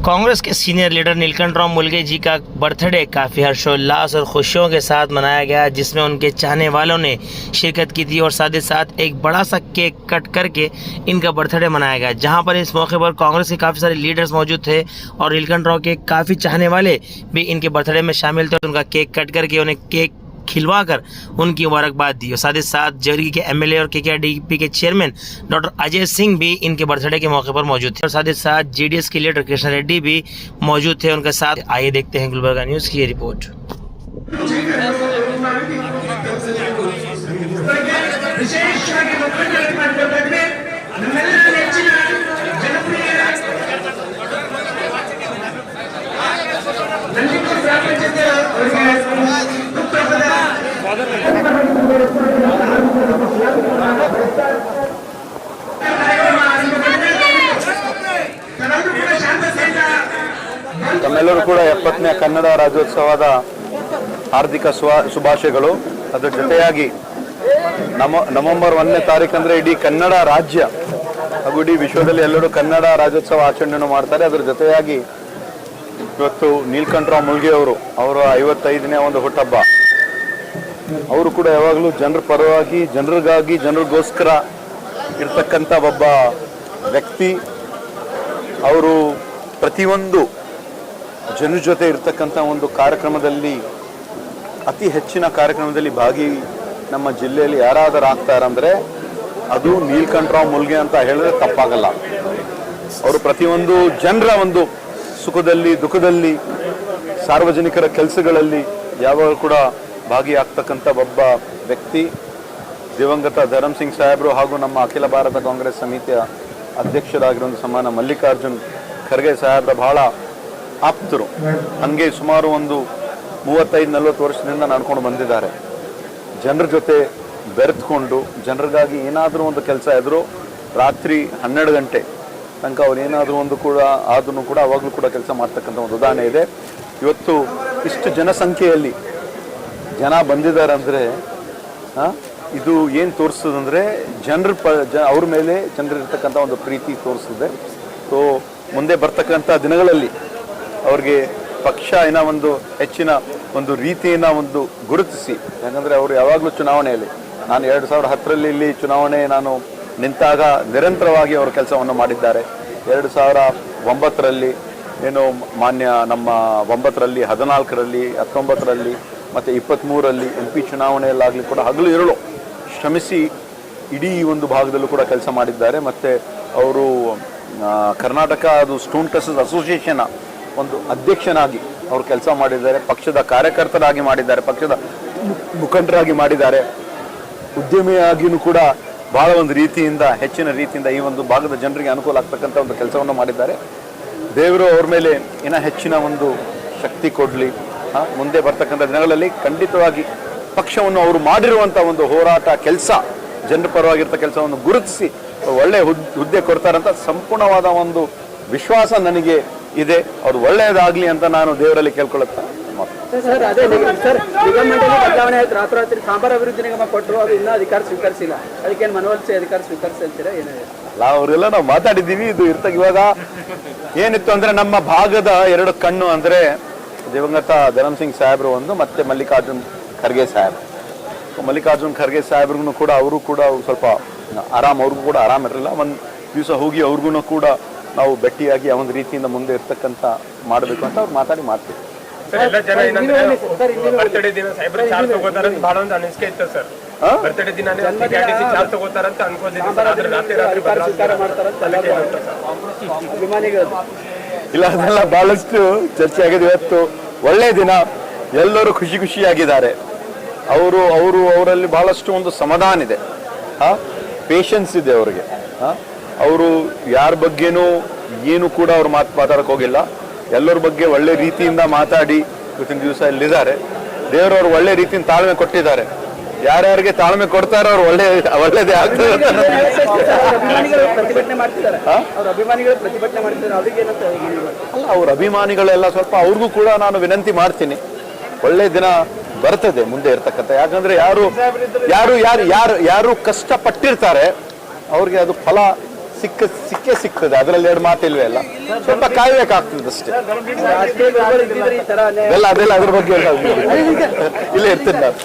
कांग्रेस के senior leader Neelkanth Rao मुलगे जी का बर्थडे काफ़ी हर्षोल्लास और खुशियों के साथ मनाया गया, जिसमें उनके चाहने वालों ने शिरकत की थी और साथ ही साथ एक बड़ा सा केक कट करके इनका बर्थडे मनाया गया, जहां पर इस मौके पर कांग्रेस के काफ़ी सारे लीडर्स मौजूद थे और नीलकंठ राव के काफ़ी चाहने वाले भी इनके बर्थडे में शामिल थे। उनका केक कट करके उन्हें केक खिलवाकर उनकी मुबारकबाद दी और साथ ही साथ जरगी के एमएलए और केकेआरडीपी के चेयरमैन डॉक्टर अजय सिंह भी इनके बर्थडे के मौके पर मौजूद थे और साथ ही साथ जेडीएस के लीडर कृष्णा रेड्डी भी मौजूद थे उनके साथ। आइए देखते हैं गुलबर्गा न्यूज़ की ये रिपोर्ट। ತಮ್ಮೆಲ್ಲರೂ ಕೂಡ 70ನೇ ಕನ್ನಡ ರಾಜ್ಯೋತ್ಸವದ ಹಾರ್ದಿಕ ಶುಭಾಶಯಗಳು। ಅದರ ಜೊತೆಯಾಗಿ ನವೆಂಬರ್ 1ನೇ ತಾರೀಕು ಅಂದರೆ ಇಡೀ ಕನ್ನಡ ರಾಜ್ಯ ಹಾಗೂ ಇಡೀ ವಿಶ್ವದಲ್ಲಿ ಎಲ್ಲರೂ ಕನ್ನಡ ರಾಜ್ಯೋತ್ಸವ ಆಚರಣೆಯನ್ನು ಮಾಡ್ತಾರೆ। ಅದರ ಜೊತೆಯಾಗಿ ಇವತ್ತು ನೀಲಕಂಠ ರಾವ್ ಮುಲ್ಗೆ ಅವರ 55ನೇ ಒಂದು ಹುಟ್ಟಹಬ್ಬ। ಅವರು ಕೂಡ ಯಾವಾಗಲೂ ಜನರ ಪರವಾಗಿ, ಜನರಿಗಾಗಿ, ಜನರಿಗೋಸ್ಕರ ಇರ್ತಕ್ಕಂಥ ಒಬ್ಬ ವ್ಯಕ್ತಿ। ಅವರು ಪ್ರತಿಯೊಂದು ಜನರ ಜೊತೆ ಇರ್ತಕ್ಕಂಥ ಒಂದು ಕಾರ್ಯಕ್ರಮದಲ್ಲಿ, ಅತಿ ಹೆಚ್ಚಿನ ಕಾರ್ಯಕ್ರಮದಲ್ಲಿ ಭಾಗಿ ನಮ್ಮ ಜಿಲ್ಲೆಯಲ್ಲಿ ಯಾರಾದರೂ ಆಗ್ತಾರಂದರೆ ಅದು ನೀಲಕಂಠ ರಾವ್ ಮುಲ್ಗೆ ಅಂತ ಹೇಳಿದ್ರೆ ತಪ್ಪಾಗಲ್ಲ। ಅವರು ಪ್ರತಿಯೊಂದು ಜನರ ಒಂದು ಸುಖದಲ್ಲಿ, ದುಃಖದಲ್ಲಿ, ಸಾರ್ವಜನಿಕರ ಕೆಲಸಗಳಲ್ಲಿ ಯಾವಾಗ ಕೂಡ ಭಾಗಿಯಾಗ್ತಕ್ಕಂಥ ಒಬ್ಬ ವ್ಯಕ್ತಿ। ದಿವಂಗತ ಧರಮ್ ಸಿಂಗ್ ಸಾಹೇಬರು ಹಾಗೂ ನಮ್ಮ ಅಖಿಲ ಭಾರತ ಕಾಂಗ್ರೆಸ್ ಸಮಿತಿಯ ಅಧ್ಯಕ್ಷರಾಗಿರುವಂಥ ಸನ್ಮಾನ ಮಲ್ಲಿಕಾರ್ಜುನ್ ಖರ್ಗೆ ಸಾಹೇಬ್ರ ಬಹಳ ಆಪ್ತರು, ನನಗೆ ಸುಮಾರು ಒಂದು 35-40 ವರ್ಷದಿಂದ ನಡ್ಕೊಂಡು ಬಂದಿದ್ದಾರೆ। ಜನರ ಜೊತೆ ಬೆರೆತ್ಕೊಂಡು ಜನರಿಗಾಗಿ ಏನಾದರೂ ಒಂದು ಕೆಲಸ ಇದ್ದರೂ ರಾತ್ರಿ 12 ಗಂಟೆ ತನಕ ಅವ್ರು ಏನಾದರೂ ಒಂದು ಕೂಡ ಆದ್ರೂ ಕೂಡ ಅವಾಗಲೂ ಕೂಡ ಕೆಲಸ ಮಾಡ್ತಕ್ಕಂಥ ಒಂದು ಉದಾಹರಣೆ ಇದೆ। ಇವತ್ತು ಇಷ್ಟು ಜನಸಂಖ್ಯೆಯಲ್ಲಿ ಜನ ಬಂದಿದ್ದಾರೆ ಅಂದರೆ ಇದು ಏನು ತೋರಿಸ್ತದಂದರೆ ಅವ್ರ ಮೇಲೆ ಜನರಿರ್ತಕ್ಕಂಥ ಒಂದು ಪ್ರೀತಿ ತೋರಿಸ್ತದೆ। ಸೊ ಮುಂದೆ ಬರ್ತಕ್ಕಂಥ ದಿನಗಳಲ್ಲಿ ಅವ್ರಿಗೆ ಪಕ್ಷ ಏನೋ ಒಂದು ಹೆಚ್ಚಿನ ಒಂದು ರೀತಿಯನ್ನು ಒಂದು ಗುರುತಿಸಿ, ಯಾಕಂದರೆ ಅವರು ಯಾವಾಗಲೂ ಚುನಾವಣೆಯಲ್ಲಿ, ನಾನು 2010ರಲ್ಲಿ ಇಲ್ಲಿ ಚುನಾವಣೆ ನಾನು ನಿಂತಾಗ ನಿರಂತರವಾಗಿ ಅವರು ಕೆಲಸವನ್ನು ಮಾಡಿದ್ದಾರೆ। 2009ರಲ್ಲಿ ಏನು ಮಾನ್ಯ ನಮ್ಮ 9ರಲ್ಲಿ, 14ರಲ್ಲಿ, 19ರಲ್ಲಿ ಮತ್ತು 23ರಲ್ಲಿ MP ಚುನಾವಣೆಯಲ್ಲಾಗಲಿ ಕೂಡ ಹಗಲು ಇರಲು ಶ್ರಮಿಸಿ ಇಡೀ ಒಂದು ಭಾಗದಲ್ಲೂ ಕೂಡ ಕೆಲಸ ಮಾಡಿದ್ದಾರೆ। ಮತ್ತು ಅವರು ಕರ್ನಾಟಕ ಅದು ಸ್ಟೋನ್ ಕಸಸ್ ಅಸೋಸಿಯೇಷನ್ ಒಂದು ಅಧ್ಯಕ್ಷನಾಗಿ ಅವರು ಕೆಲಸ ಮಾಡಿದ್ದಾರೆ, ಪಕ್ಷದ ಕಾರ್ಯಕರ್ತರಾಗಿ ಮಾಡಿದ್ದಾರೆ, ಪಕ್ಷದ ಮುಖಂಡರಾಗಿ ಮಾಡಿದ್ದಾರೆ, ಉದ್ಯಮಿಯಾಗಿಯೂ ಕೂಡ ಬಹಳ ಒಂದು ರೀತಿಯಿಂದ, ಹೆಚ್ಚಿನ ರೀತಿಯಿಂದ ಈ ಒಂದು ಭಾಗದ ಜನರಿಗೆ ಅನುಕೂಲ ಆಗ್ತಕ್ಕಂಥ ಒಂದು ಕೆಲಸವನ್ನು ಮಾಡಿದ್ದಾರೆ। ದೇವರು ಅವ್ರ ಮೇಲೆ ಇನ್ನೂ ಹೆಚ್ಚಿನ ಒಂದು ಶಕ್ತಿ ಕೊಡಲಿ। ಮುಂದೆ ಬರ್ತಕ್ಕಂಥ ದಿನಗಳಲ್ಲಿ ಖಂಡಿತವಾಗಿ ಪಕ್ಷವನ್ನು ಅವರು ಮಾಡಿರುವಂಥ ಒಂದು ಹೋರಾಟ ಕೆಲಸ, ಜನರ ಪರವಾಗಿರ್ತ ಕೆಲಸವನ್ನು ಗುರುತಿಸಿ ಒಳ್ಳೆಯ ಹುದ್ದೆ ಕೊಡ್ತಾರಂತ ಸಂಪೂರ್ಣವಾದ ಒಂದು ವಿಶ್ವಾಸ ನನಗೆ ಇದೆ। ಅವ್ರು ಒಳ್ಳೆಯದಾಗಲಿ ಅಂತ ನಾನು ದೇವರಲ್ಲಿ ಕೇಳ್ಕೊಳ್ಳುತ್ತೇನೆ। ಸರ್, ಅದೇ ಸರ್, ನಿಗಮಮಂಡಳಿ ಬದಲಾವಣೆ ಆಯ್ತು, ರಾತ್ರೋರಾತ್ರಿ ಸಾಂಬಾರ ಅಭಿವೃದ್ಧಿ ನಿಗಮ ಕೊಟ್ಟರು, ಅದು ಇನ್ನೂ ಅಧಿಕಾರ ಸ್ವೀಕರಿಸಿಲ್ಲ, ಅದಕ್ಕೇನು ಮನವೊಲಿಸಿ ಅಧಿಕಾರ ಸ್ವೀಕರಿಸ್ತೀರಾ ಏನಿದೆ? ಅಲ್ಲ, ಅವರೆಲ್ಲ ನಾವು ಮಾತಾಡಿದ್ದೀವಿ। ಇದು ಇವಾಗ ಏನಿತ್ತು ಅಂದರೆ ನಮ್ಮ ಭಾಗದ 2 ಕಣ್ಣು ಅಂದರೆ ದಿವಂಗತ ಧರಮ್ ಸಿಂಗ್ ಸಾಹೇಬರು ಒಂದು, ಮತ್ತೆ ಮಲ್ಲಿಕಾರ್ಜುನ್ ಖರ್ಗೆ ಸಾಹೇಬ್। ಮಲ್ಲಿಕಾರ್ಜುನ್ ಖರ್ಗೆ ಸಾಹೇಬ್ರಿಗೂ ಕೂಡ ಅವರು ಕೂಡ ಸ್ವಲ್ಪ ಅವ್ರಿಗೂ ಕೂಡ ಆರಾಮಿರಲಿಲ್ಲ। ಒಂದು ದಿವಸ ಹೋಗಿ ಅವ್ರಿಗೂ ಕೂಡ ನಾವು ಭೇಟಿಯಾಗಿ ಆ ಒಂದು ರೀತಿಯಿಂದ ಮುಂದೆ ಇರ್ತಕ್ಕಂಥ ಮಾಡಬೇಕು ಅಂತ ಅವ್ರು ಮಾಡ್ತೀವಿ। ಇಲ್ಲ, ಅದೆಲ್ಲ ಬಹಳಷ್ಟು ಚರ್ಚೆ ಆಗಿದೆ। ಇವತ್ತು ಒಳ್ಳೆಯ ದಿನ, ಎಲ್ಲರೂ ಖುಷಿಯಾಗಿದ್ದಾರೆ। ಅವರಲ್ಲಿ ಬಹಳಷ್ಟು ಒಂದು ಸಮಾಧಾನ ಇದೆ, ಪೇಷನ್ಸ್ ಇದೆ ಅವರಿಗೆ। ಅವರು ಯಾರ ಬಗ್ಗೆನೂ ಏನು ಕೂಡ ಅವ್ರು ಮಾತಾಡಕ್ಕೆ ಹೋಗಿಲ್ಲ, ಎಲ್ಲರ ಬಗ್ಗೆ ಒಳ್ಳೆ ರೀತಿಯಿಂದ ಮಾತಾಡಿ ಇವತ್ತಿನ ದಿವಸ ಇಲ್ಲಿದ್ದಾರೆ। ದೇವರವ್ರು ಒಳ್ಳೆ ರೀತಿಯಿಂದ ತಾಳ್ಮೆ ಕೊಟ್ಟಿದ್ದಾರೆ। ಯಾರ್ಯಾರಿಗೆ ತಾಳ್ಮೆ ಕೊಡ್ತಾರೋ ಅವ್ರು ಒಳ್ಳೇದೇ ಆಗ್ತದೆ। ಅಲ್ಲ, ಅವ್ರ ಅಭಿಮಾನಿಗಳೆಲ್ಲ ಸ್ವಲ್ಪ ಅವ್ರಿಗೂ ಕೂಡ ನಾನು ವಿನಂತಿ ಮಾಡ್ತೀನಿ, ಒಳ್ಳೆ ದಿನ ಬರ್ತದೆ ಮುಂದೆ ಇರ್ತಕ್ಕಂಥ। ಯಾಕಂದ್ರೆ ಯಾರು ಕಷ್ಟಪಟ್ಟಿರ್ತಾರೆ ಅವ್ರಿಗೆ ಅದು ಫಲ ಸಿಕ್ಕೇ ಸಿಗ್ತದೆ, ಅದರಲ್ಲಿ ಎರಡು ಮಾತಿಲ್ವೇ ಇಲ್ಲ. ಸ್ವಲ್ಪ ಕಾಯ್ಬೇಕಾಗ್ತದೆ ಅಷ್ಟೇ. ರಾಜಕೀಯ ಗುರುಗಳು ಇದ್ದಿದ್ರೆ ಈ ತರ ಅನ್ಯಾಯ ಅದೆಲ್ಲ ಅದ್ರ ಬಗ್ಗೆ ಇಲ್ಲೇ ಇರ್ತೀನಿ ನಾನು.